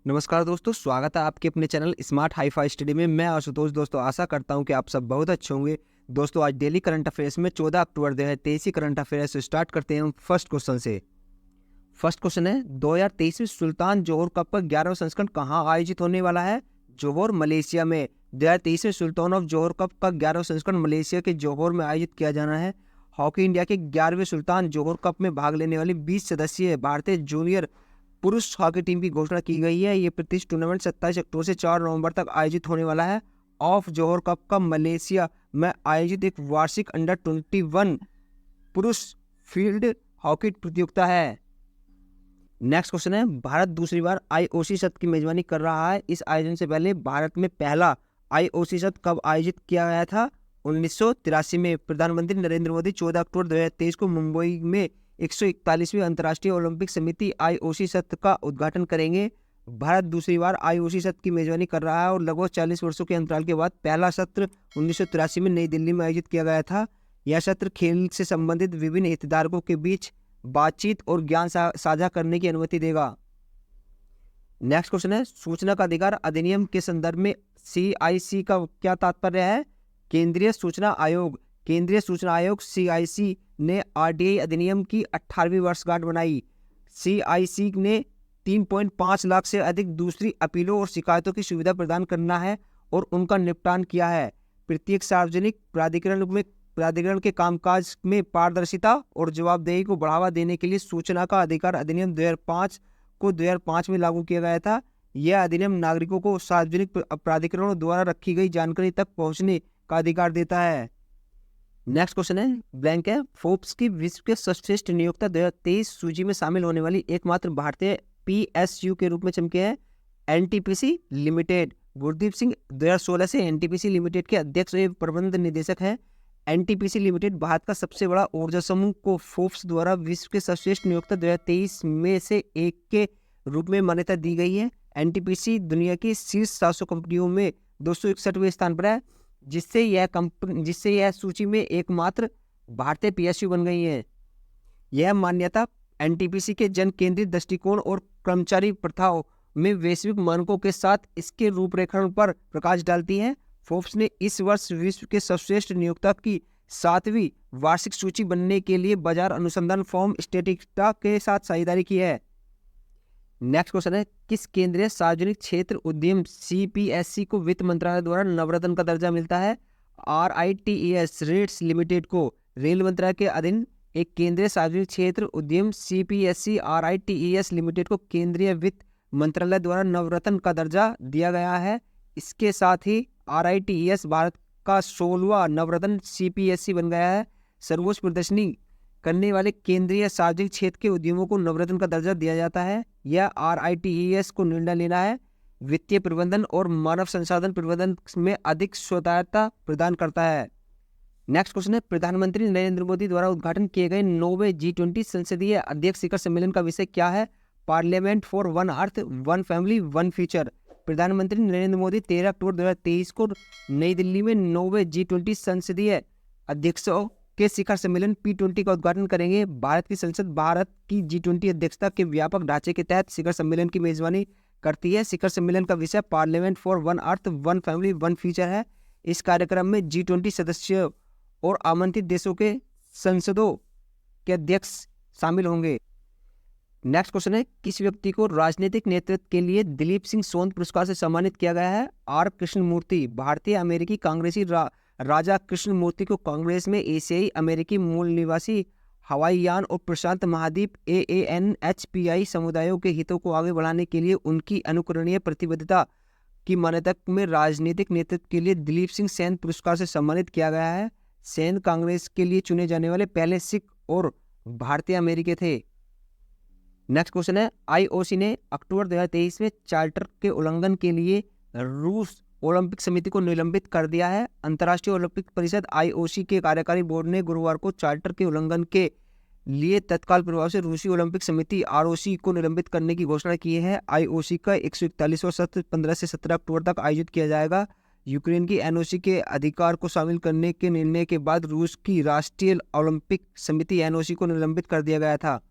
नमस्कार दोस्तों, स्वागत है आपके अपने चैनल स्मार्ट हाई-फाई स्टडी में। मैं आशुतोष। दोस्तों आशा करता हूं कि आप सब बहुत अच्छे होंगे। दोस्तों आज डेली करंट अफेयर्स में 14 अक्टूबर 2023 करंट अफेयर्स स्टार्ट करते हैं हम फर्स्ट क्वेश्चन से। फर्स्ट क्वेश्चन है 2023 में सुल्तान जोहर कप का 11वां संस्करण कहाँ आयोजित होने वाला है? जोहर, मलेशिया में। 2023 में सुल्तान ऑफ जोहर कप का 11वां संस्करण मलेशिया के जोहर में आयोजित किया जाना है। हॉकी इंडिया के 11वें सुल्तान जोहर कप में भाग लेने वाली 20 सदस्यीय भारतीय जूनियर पुरुष हॉकी टीम की घोषणा की गई है। ये प्रतिष्ठित टूर्नामेंट 27 अक्टूबर से 4 नवंबर तक आयोजित होने वाला है। ऑफ जोहर कप का मलेशिया में आयोजित एक वार्षिक अंडर 21 पुरुष फील्ड हॉकी प्रतियोगिता है। नेक्स्ट क्वेश्चन है, भारत दूसरी बार आईओसी सत्र की मेजबानी कर रहा है। इस आयोजन से पहले भारत में पहला आईओसी सत्र कब आयोजित किया गया था? 1983 में। प्रधानमंत्री नरेंद्र मोदी 14 अक्टूबर 2023 को मुंबई में 141वीं अंतर्राष्ट्रीय ओलंपिक समिति आईओसी सत्र का उद्घाटन करेंगे। भारत दूसरी बार आईओसी सत्र की मेजबानी कर रहा है और लगभग 40 वर्षों के अंतराल के बाद पहला सत्र 1983 में नई दिल्ली में आयोजित किया गया था। यह सत्र खेल से संबंधित विभिन्न हितधारकों के बीच बातचीत और ज्ञान साझा करने की अनुमति देगा। नेक्स्ट क्वेश्चन है, सूचना का अधिकार अधिनियम के संदर्भ में सीआईसी का क्या तात्पर्य है? केंद्रीय सूचना आयोग। केंद्रीय सूचना आयोग सीआईसी ने आरटीआई अधिनियम की 18वीं वर्षगांठ मनाई। सीआईसी ने 3.5 लाख से अधिक दूसरी अपीलों और शिकायतों की सुविधा प्रदान करना है और उनका निपटान किया है। प्रत्येक सार्वजनिक प्राधिकरण के कामकाज में पारदर्शिता और जवाबदेही को बढ़ावा देने के लिए सूचना का अधिकार अधिनियम 2005 में लागू किया गया था। यह अधिनियम नागरिकों को सार्वजनिक प्राधिकरणों द्वारा रखी गई जानकारी तक पहुंचने का अधिकार देता है। नेक्स्ट क्वेश्चन है, ब्लैंक है। फोर्ब्स की विश्व के सर्वश्रेष्ठ नियोक्ता 2023 सूची में शामिल होने वाली एकमात्र भारतीय पीएसयू के रूप में चमके हैं एनटीपीसी लिमिटेड। गुरदीप सिंह 2016 से एनटीपीसी लिमिटेड के अध्यक्ष एवं प्रबंध निदेशक हैं। एनटीपीसी लिमिटेड भारत का सबसे बड़ा ऊर्जा समूह को फोर्ब्स द्वारा विश्व के सर्वश्रेष्ठ नियोक्ता 2023 में से एक के रूप में मान्यता दी गई है। एनटीपीसी दुनिया की शीर्ष 700 कंपनियों में 261वें स्थान पर है, जिससे यह सूची में एकमात्र भारतीय पीएसयू बन गई है। यह मान्यता एनटीपीसी के जन केंद्रित दृष्टिकोण और कर्मचारी प्रथाओं में वैश्विक मानकों के साथ इसके रूपरेखण पर प्रकाश डालती है। फोर्ब्स ने इस वर्ष विश्व के सर्वश्रेष्ठ नियोक्ता की 7वीं वार्षिक सूची बनने के लिए बाजार अनुसंधान फर्म स्टैटिस्टिका के साथ साझेदारी की है। नेक्स्ट क्वेश्चन है, किस केंद्रीय सार्वजनिक क्षेत्र उद्यम सीपीएससी को वित्त मंत्रालय द्वारा नवरत्न का दर्जा मिलता है? आरआईटीईएस रेट्स लिमिटेड को रेल मंत्रालय के अधीन एक केंद्रीय सार्वजनिक क्षेत्र उद्यम सीपीएससी आरआईटीईएस लिमिटेड को केंद्रीय वित्त मंत्रालय द्वारा नवरत्न का दर्जा दिया गया है। इसके साथ ही आरआईटीईएस भारत का 16वां नवरत्न सीपीएससी बन गया है। सर्वोच्च प्रदर्शनी करने वाले केंद्रीय सार्वजनिक क्षेत्र के उद्यमों को नवरत्न का दर्जा दिया जाता है। यह आरआईटीईएस को निर्णय लेना है, वित्तीय प्रबंधन और मानव संसाधन प्रबंधन में अधिक स्वायत्तता प्रदान करता है। नेक्स्ट क्वेश्चन है, प्रधानमंत्री नरेंद्र मोदी द्वारा उद्घाटन किए गए 9वें G20 संसदीय अध्यक्ष शिखर सम्मेलन का विषय क्या है? Parliament for one earth, one family, one future. प्रधानमंत्री नरेंद्र मोदी 13 अक्टूबर 2023 को नई दिल्ली में 9वें G20 संसदीय अध्यक्षों के शिखर सम्मेलन P20 का उद्घाटन करेंगे। भारत की संसद भारत की G20 अध्यक्षता के व्यापक ढांचे के तहत शिखर सम्मेलन की मेजबानी करती है। शिखर सम्मेलन का विषय parliament for one earth, one family, one future है। इस कार्यक्रम में G20 सदस्यों और आमंत्रित देशों के संसदों के अध्यक्ष शामिल होंगे। नेक्स्ट क्वेश्चन है, किस व्यक्ति को राजनीतिक नेतृत्व के लिए दिलीप सिंह सोंद पुरस्कार से सम्मानित किया गया है? आर कृष्णमूर्ति। भारतीय अमेरिकी कांग्रेसी राजा कृष्णमूर्ति को कांग्रेस में एशियाई अमेरिकी मूल निवासी हवाईयान और प्रशांत महाद्वीप AANHPI समुदायों के हितों को आगे बढ़ाने के लिए उनकी अनुकरणीय प्रतिबद्धता की मान्यता में राजनीतिक नेतृत्व के लिए दिलीप सिंह सेन पुरस्कार से सम्मानित किया गया है। सेन कांग्रेस के लिए चुने जाने वाले पहले सिख और भारतीय अमेरिकी थे। नेक्स्ट क्वेश्चन है, आईओसी ने अक्टूबर 2023 में चार्टर के उल्लंघन के लिए रूस ओलंपिक समिति को निलंबित कर दिया है। अंतर्राष्ट्रीय ओलंपिक परिषद आईओसी के कार्यकारी बोर्ड ने गुरुवार को चार्टर के उल्लंघन के लिए तत्काल प्रभाव से रूसी ओलंपिक समिति आरओसी को निलंबित करने की घोषणा की है। आईओसी का 141वां सत्र 15 से 17 अक्टूबर तक आयोजित किया जाएगा। यूक्रेन की एनओसी के अधिकार को शामिल करने के निर्णय के बाद रूस की राष्ट्रीय ओलंपिक समिति एनओसी को निलंबित कर दिया गया था।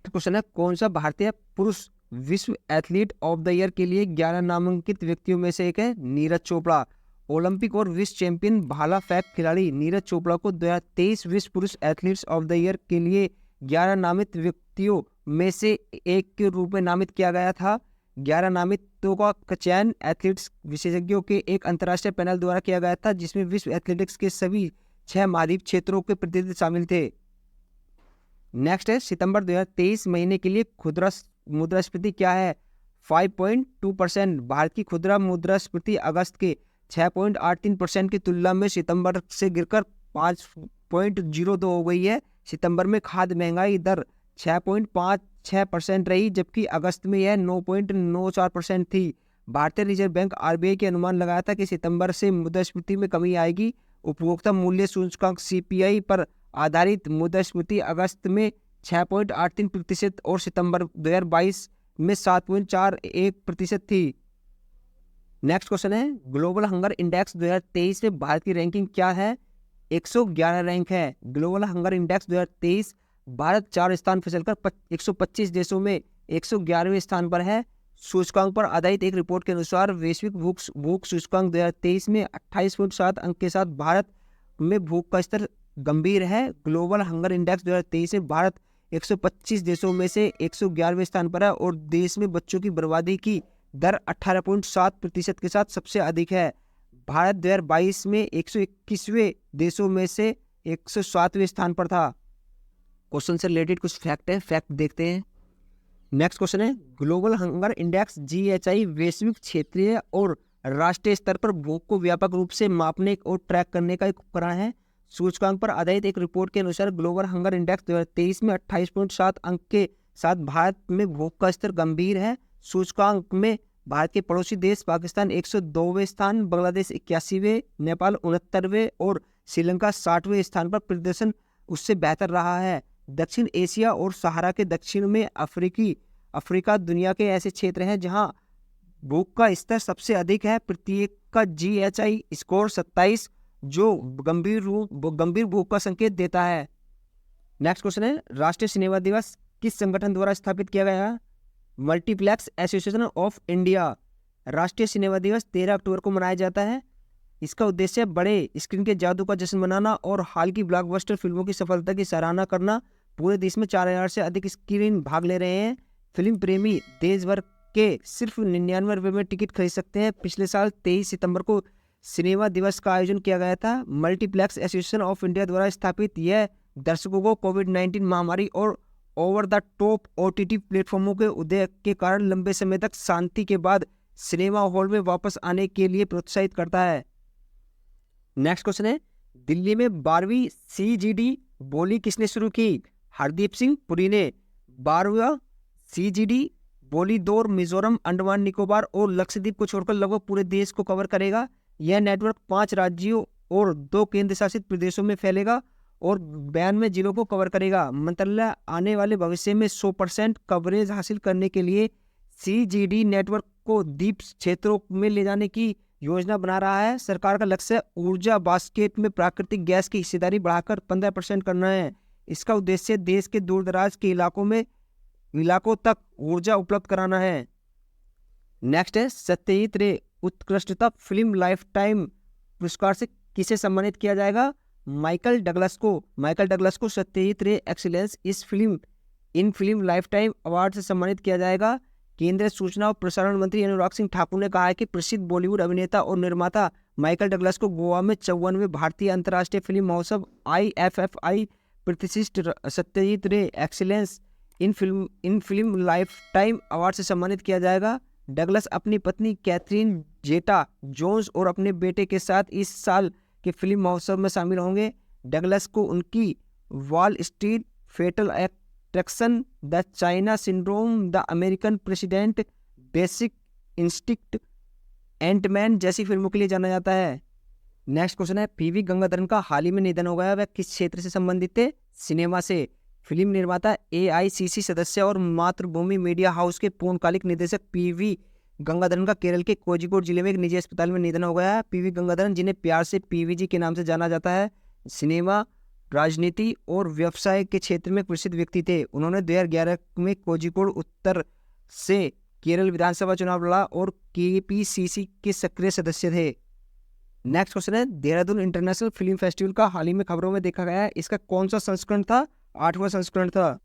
क्वेश्चन है, कौन सा भारतीय पुरुष विश्व एथलीट ऑफ द ईयर के लिए 11 नामांकित व्यक्तियों में से एक है नीरज चोपड़ा। ओलंपिक और विश्व चैंपियन भाला फेंक खिलाड़ी नीरज चोपड़ा को 2023 विश्व पुरुष एथलीट्स ऑफ द ईयर के लिए 11 नामित व्यक्तियों में से एक के रूप में नामित किया गया था। 11 नामितों का चयन एथलीट्स विशेषज्ञों के एक अंतर्राष्ट्रीय पैनल द्वारा किया गया था, जिसमें विश्व एथलेटिक्स के सभी 6 महाद्वीप क्षेत्रों के प्रतिनिधि शामिल थे। नेक्स्ट है सितंबर 2023 महीने के लिए खुदरा मुद्रास्फीति क्या है? 5.2%। भारत की खुदरा मुद्रास्फीति अगस्त के 6.83% की तुलना में सितंबर से गिरकर 5.02 हो गई है। सितंबर में खाद्य महंगाई दर 6.56% रही, जबकि अगस्त में यह 9.94% थी। भारतीय रिजर्व बैंक आरबीआई के अनुमान लगाया था कि सितंबर से मुद्रास्फीति में कमी आएगी। उपभोक्ता मूल्य सूचकांक सीपीआई पर आधारित मुद्रास्फीति अगस्त में 6.83% और सितंबर 2022 में 7.41% थी। नेक्स्ट क्वेश्चन है ग्लोबल हंगर इंडेक्स 2023 में भारत की रैंकिंग क्या है? 111 रैंक है। ग्लोबल हंगर इंडेक्स 2023 भारत 4 स्थान फिसलकर 125 देशों में 111वें स्थान पर है। सूचकांक पर आधारित एक रिपोर्ट के अनुसार वैश्विक भूख सूचकांक 2023 में 28.7 अंक के साथ भारत में भूख का स्तर गंभीर है। ग्लोबल हंगर इंडेक्स 2023 में भारत 125 देशों में से 111वें स्थान पर है और देश में बच्चों की बर्बादी की दर 18.7% के साथ सबसे अधिक है। भारत 2022 में 121वें देशों में से 107वें स्थान पर था। क्वेश्चन से रिलेटेड कुछ फैक्ट देखते हैं। नेक्स्ट क्वेश्चन है ग्लोबल हंगर इंडेक्स जीएचआई वैश्विक, क्षेत्रीय और राष्ट्रीय स्तर पर भूख को व्यापक रूप से मापने और ट्रैक करने का एक उपकरण है। सूचकांक पर आधारित एक रिपोर्ट के अनुसार ग्लोबल हंगर इंडेक्स 2023 में 28.7 अंक के साथ भारत में भूख का स्तर गंभीर है। सूचकांक में भारत के पड़ोसी देश पाकिस्तान 102वें स्थान, बांग्लादेश 81वें, नेपाल 69वें और श्रीलंका 60वें स्थान पर प्रदर्शन उससे बेहतर रहा है। दक्षिण एशिया और सहारा के दक्षिण में अफ्रीका दुनिया के ऐसे क्षेत्र हैं जहां भूख का स्तर सबसे अधिक है। प्रत्येक का जीएचआई स्कोर 27 जो गंभीर भूख का संकेत देता है। नेक्स्ट क्वेश्चन है राष्ट्रीय सिनेमा दिवस किस संगठन द्वारा स्थापित किया गया? Multiplex association of India. राष्ट्रीय सिनेमा दिवस 13 अक्टूबर को मनाया जाता है। इसका उद्देश्य बड़े स्क्रीन के जादू का जश्न मनाना और हाल की ब्लॉकबस्टर फिल्मों की सफलता की सराहना करना। पूरे देश में 4000 से अधिक स्क्रीन भाग ले रहे हैं। फिल्म प्रेमी देश भर के सिर्फ 99 रुपये में टिकट खरीद सकते हैं। पिछले साल 23 सितंबर को सिनेमा दिवस का आयोजन किया गया था। मल्टीप्लेक्स एसोसिएशन ऑफ इंडिया द्वारा स्थापित यह दर्शकों को कोविड-19 महामारी और ओवर द टॉप ओटीटी प्लेटफॉर्मों के उदय के कारण लंबे समय तक शांति के बाद सिनेमा हॉल में वापस आने के लिए प्रोत्साहित करता है। नेक्स्ट क्वेश्चन है दिल्ली में 12वीं सीजीडी बोली किसने शुरू की? हरदीप सिंह पुरी ने। 12वां सीजीडी बोली दौर मिजोरम, अंडमान निकोबार और लक्षद्वीप को छोड़कर लगभग पूरे देश को कवर करेगा। यह नेटवर्क 5 राज्यों और 2 केंद्र शासित प्रदेशों में फैलेगा और 92 जिलों को कवर करेगा। मंत्रालय आने वाले भविष्य में 100% कवरेज हासिल करने के लिए सीजीडी नेटवर्क को द्वीप क्षेत्रों में ले जाने की योजना बना रहा है। सरकार का लक्ष्य ऊर्जा बास्केट में प्राकृतिक गैस की हिस्सेदारी बढ़ाकर 15% करना है। इसका उद्देश्य देश के दूरदराज के इलाकों तक ऊर्जा उपलब्ध कराना है। नेक्स्ट है सत्यजीत रे उत्कृष्टता फिल्म लाइफ टाइम पुरस्कार से किसे सम्मानित किया जाएगा? माइकल डगलस को सत्यजीत रे excellence in film life time award से सम्मानित किया जाएगा। केंद्रीय सूचना और प्रसारण मंत्री अनुराग सिंह ठाकुर ने कहा है कि प्रसिद्ध बॉलीवुड अभिनेता और निर्माता माइकल डगलस को गोवा में 54वें भारतीय अंतर्राष्ट्रीय फिल्म महोत्सव IFFI प्रतिष्ठित सत्यजीत रे excellence in film life time award से सम्मानित किया जाएगा। डगलस अपनी पत्नी कैथरीन जेटा जोन्स और अपने बेटे के साथ इस साल के फिल्म महोत्सव में शामिल होंगे। डगलस को उनकी Wall Street, Fatal Attraction, the China Syndrome, the American President, Basic Instinct, Ant Man जैसी फिल्मों के लिए जाना जाता है। नेक्स्ट क्वेश्चन है पीवी गंगाधरन का हाल ही में निधन हो गया। वह किस क्षेत्र से संबंधित थे? सिनेमा से। फिल्म निर्माता, AICC सदस्य और मातृभूमि मीडिया हाउस के पूर्णकालिक निदेशक पीवी गंगाधरन का केरल के कोझिकोड जिले में एक निजी अस्पताल में निधन हो गया है। पीवी गंगाधरन, जिन्हें प्यार से PVG के नाम से जाना जाता है, सिनेमा, राजनीति और व्यवसाय के क्षेत्र में प्रसिद्ध व्यक्ति थे। उन्होंने 2011 में कोझिकोड उत्तर से केरल विधानसभा चुनाव लड़ा और केपीसीसी के सक्रिय सदस्य थे। नेक्स्ट क्वेश्चन है, देहरादून इंटरनेशनल फिल्म फेस्टिवल का हाल ही में खबरों में देखा गया है, इसका कौन सा संस्करण था? 8वां संस्करण था।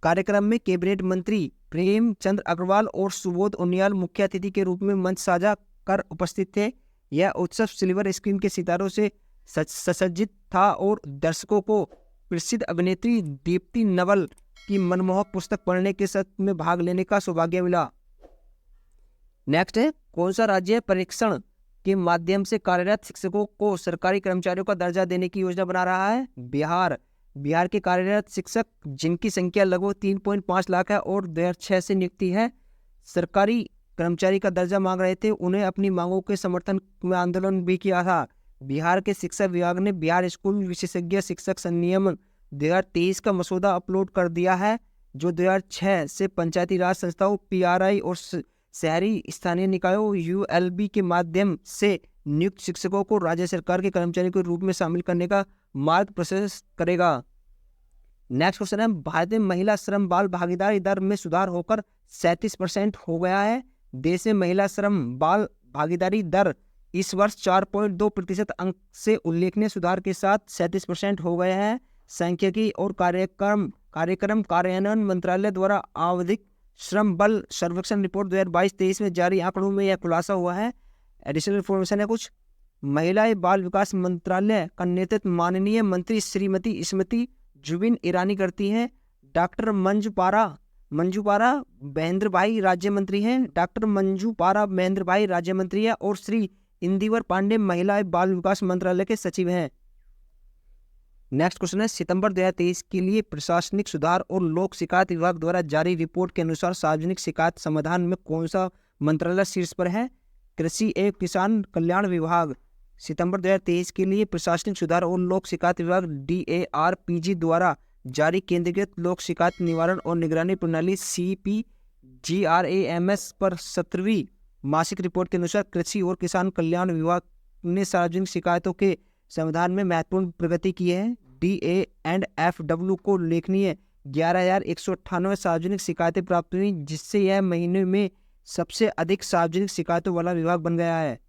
कार्यक्रम में कैबिनेट मंत्री प्रेमचंद अग्रवाल और सुबोध उनियाल मुख्य अतिथि के रूप में मंच साझा कर उपस्थित थे। यह उत्सव सिल्वर स्क्रीन के सितारों से सुसज्जित था और दर्शकों को प्रसिद्ध अभिनेत्री दीप्ति नवल की मनमोहक पुस्तक पढ़ने के सत्र में भाग लेने का सौभाग्य मिला। नेक्स्ट है, कौन सा राज्य परीक्षण के माध्यम से कार्यरत शिक्षकों को सरकारी कर्मचारियों का दर्जा देने की योजना बना रहा है? बिहार। बिहार के कार्यरत शिक्षक जिनकी संख्या लगभग 3.5 लाख है और 2006 से नियुक्ति है, सरकारी कर्मचारी का दर्जा मांग रहे थे। उन्हें अपनी मांगों के समर्थन में आंदोलन भी किया था। बिहार के शिक्षा विभाग ने बिहार स्कूल विशेषज्ञ शिक्षक संनियमन 2023 का मसौदा अपलोड कर दिया है, जो 2006 से पंचायती राज संस्थाओं, पीआरआई और शहरी स्थानीय निकायों यूएलबी के माध्यम से नियुक्त शिक्षकों को राज्य सरकार के कर्मचारी के रूप में शामिल करने का मार्ग प्रशस्त करेगा। नेक्स्ट क्वेश्चन है, भारत में महिला श्रम बाल भागीदारी दर में सुधार होकर 37% हो गया है। देश में महिला श्रम बाल भागीदारी दर इस वर्ष 4.2% अंक से उल्लेखनीय सुधार के साथ 37% हो गया है। सांख्यिकी और कार्यक्रम कार्यान्वयन मंत्रालय द्वारा आवधिक श्रम बल सर्वेक्षण रिपोर्ट 2022-23 में जारी आंकड़ों में यह खुलासा हुआ है। एडिशनल इन्फॉर्मेशन है कुछ। महिला एवं बाल विकास मंत्रालय का नेतृत्व माननीय मंत्री श्रीमती स्मृति जुबिन ईरानी करती हैं। डॉक्टर मंजू पारा महेंद्र भाई राज्य मंत्री हैं। डॉक्टर मंजू पारा महेंद्र भाई राज्य मंत्री है और श्री इंदिवर पांडे महिला एवं बाल विकास मंत्रालय के सचिव हैं। नेक्स्ट क्वेश्चन है, सितंबर 2023 के लिए प्रशासनिक सुधार और लोक शिकायत विभाग द्वारा जारी रिपोर्ट के अनुसार सार्वजनिक शिकायत समाधान में कौन सा मंत्रालय शीर्ष पर है? कृषि एवं किसान कल्याण विभाग। सितंबर 2023 के लिए प्रशासनिक सुधार और लोक शिकायत विभाग DARPG द्वारा जारी केंद्रीकृत लोक शिकायत निवारण और निगरानी प्रणाली CPGRAMS पर 17वीं मासिक रिपोर्ट के अनुसार कृषि और किसान कल्याण विभाग ने सार्वजनिक शिकायतों के समाधान में महत्वपूर्ण प्रगति की है। DA&FW को उल्लेखनीय 11,198 सार्वजनिक शिकायतें प्राप्त हुई, जिससे यह महीने में सबसे अधिक सार्वजनिक शिकायतों वाला विभाग बन गया है।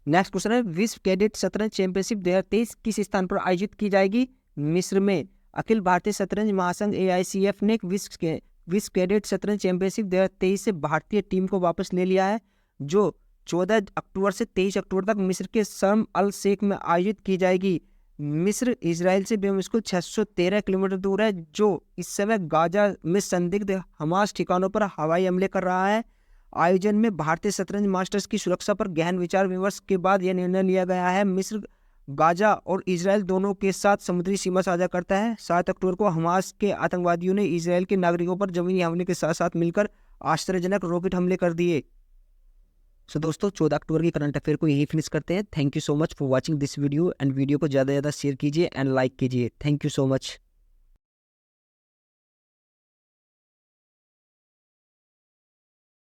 नेक्स्ट क्वेश्चन है, विश्व कैडेट शतरंज चैंपियनशिप 2023 किस स्थान पर आयोजित की जाएगी? मिस्र में। अखिल भारतीय शतरंज महासंघ AICF ने विश्व कैडेट शतरंज चैंपियनशिप 2023 से भारतीय टीम को वापस ले लिया है, जो 14 अक्टूबर से 23 अक्टूबर तक मिस्र के शर्म अल शेख में आयोजित की जाएगी। मिस्र इजराइल से बेमुश्किल 613 किलोमीटर दूर है, जो इस समय गाजा में संदिग्ध हमास ठिकानों पर हवाई हमले कर रहा है। आयोजन में भारतीय शतरंज मास्टर्स की सुरक्षा पर गहन विचार विमर्श के बाद यह निर्णय लिया गया है। मिस्र गाजा और इजराइल दोनों के साथ समुद्री सीमा साझा करता है। 7 अक्टूबर को हमास के आतंकवादियों ने इजराइल के नागरिकों पर जमीनी हमले के साथ साथ मिलकर आश्चर्यजनक रॉकेट हमले कर दिए। सो दोस्तों, 14 अक्टूबर की करंट अफेयर को यही फिनिश करते हैं। Thank you so much for watching this video and video को ज़्यादा से ज़्यादा शेयर कीजिए एंड लाइक कीजिए। Thank you so much.